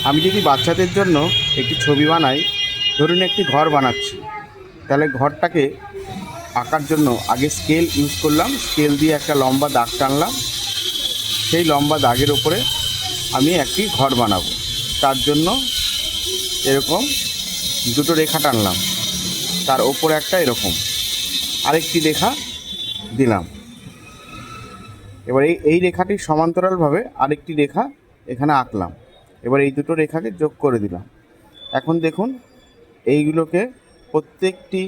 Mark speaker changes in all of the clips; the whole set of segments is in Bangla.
Speaker 1: আমি যদি বাচ্চাদের জন্য একটি ছবি বানাই, ধরুন একটি ঘর বানাচ্ছি, তাহলে ঘরটাকে আঁকার জন্য আগে স্কেল ইউজ করলাম। স্কেল দিয়ে একটা লম্বা দাগ টানলাম। সেই লম্বা দাগের ওপরে আমি একটি ঘর বানাবো। তার জন্য এরকম দুটো রেখা টানলাম, তার ওপরে একটা এরকম আরেকটি রেখা দিলাম। এবার এই রেখাটির সমান্তরালভাবে আরেকটি রেখা এখানে আঁকলাম। এবার এই দুটো রেখাকে যোগ করে দিলাম। এখন দেখুন, এইগুলোকে প্রত্যেকটি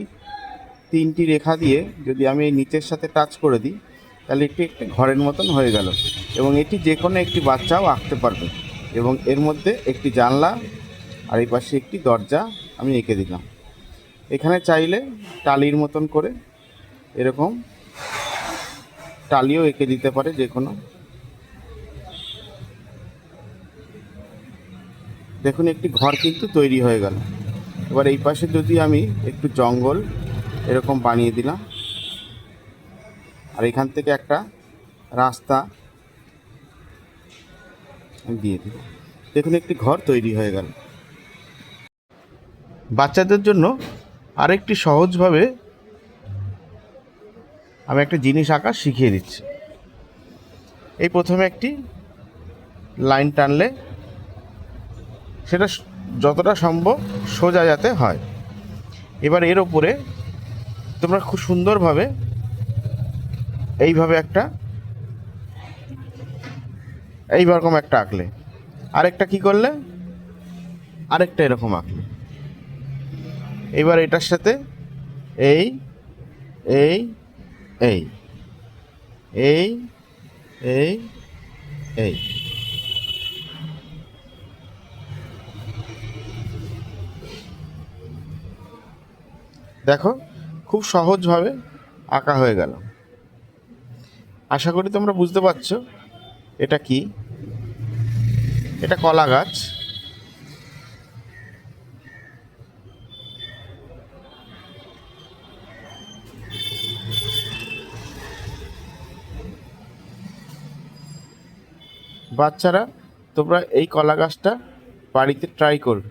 Speaker 1: 3টি রেখা দিয়ে যদি আমি এই নিচের সাথে টাচ করে দিই, তাহলে একটি ঘরের মতন হয়ে গেল। এবং এটি যে কোনো একটি বাচ্চাও আঁকতে পারবে। এবং এর মধ্যে একটি জানলা আর এই পাশে একটি দরজা আমি এঁকে দিলাম। এখানে চাইলে টালির মতন করে এরকম টালিও এঁকে দিতে পারে যে কোনো। দেখুন, একটি ঘর কিন্তু তৈরি হয়ে গেল। এবার এই পাশে যদি আমি একটু জঙ্গল এরকম বানিয়ে দিলাম, আর এখান থেকে একটা রাস্তা দিয়ে দিলাম, দেখুন একটি ঘর তৈরি হয়ে গেল। বাচ্চাদের জন্য আরেকটি সহজভাবে আমি একটা জিনিস আঁকা শিখিয়ে দিচ্ছি। এই প্রথমে একটি লাইন টানলে সেটা যতটা সম্ভব সোজা যাতে হয়। এবার এর ওপরে তোমরা খুব সুন্দরভাবে এইভাবে এইরকম একটা আঁকলে, আরেকটা কি করলে আরেকটা এরকম আঁকলে। এবার এটার সাথে এই এই এই এই এই এই দেখো, খুব সহজভাবে আঁকা হয়ে গেল। আশা করি তোমরা বুঝতে পারছো এটা কি। এটা কলা গাছ। বাচ্চারা, তোমরা এই কলা গাছটা বাড়িতে ট্রাই করবে।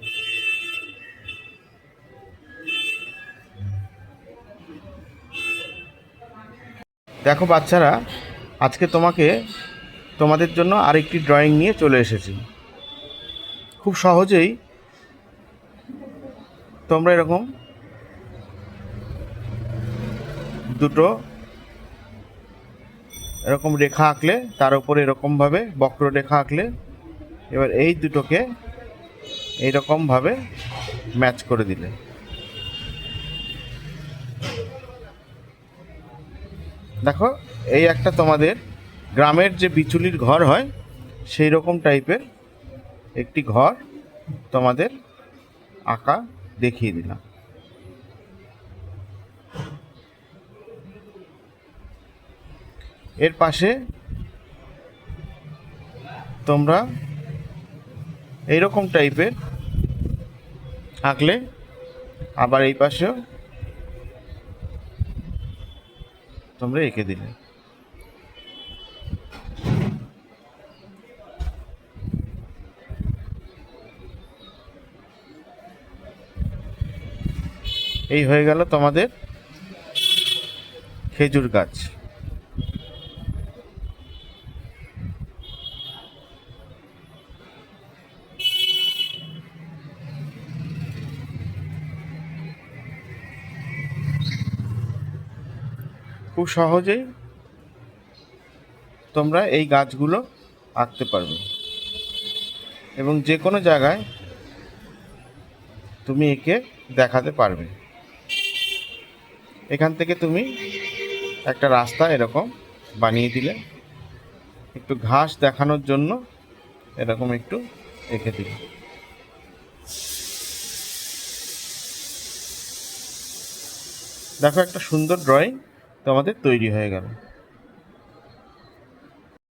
Speaker 1: দেখো বাচ্চারা, আজকে তোমাদের জন্য আরেকটি ড্রয়িং নিয়ে চলে এসেছি। খুব সহজেই তোমরা এরকম দুটো এরকম রেখা আঁকলে, তার উপরে এরকমভাবে বক্ররেখা আঁকলে, এবার এই দুটোকে এইরকমভাবে ম্যাচ করে দিলে, দেখো এই একটা তোমাদের গ্রামের যে বিচুলির ঘর হয় সেই রকম টাইপের একটি ঘর তোমাদের আঁকা দেখিয়ে দিলাম। এর পাশে তোমরা এইরকম টাইপের আঁকলে, আবার এই পাশেও তোমরা এঁকে দিলে। এই হয়ে গেল তোমাদের খেজুর গাছ। খুব সহজেই তোমরা এই গাছগুলো আঁকতে পারবে এবং যে কোনো জায়গায় তুমি এঁকে দেখাতে পারবে। এখান থেকে তুমি একটা রাস্তা এরকম বানিয়ে দিলে, একটু ঘাস দেখানোর জন্য এরকম একটু এঁকে দিলে। দেখো, একটা সুন্দর ড্রয়িং তোমাদের তৈরি হয়ে গেল।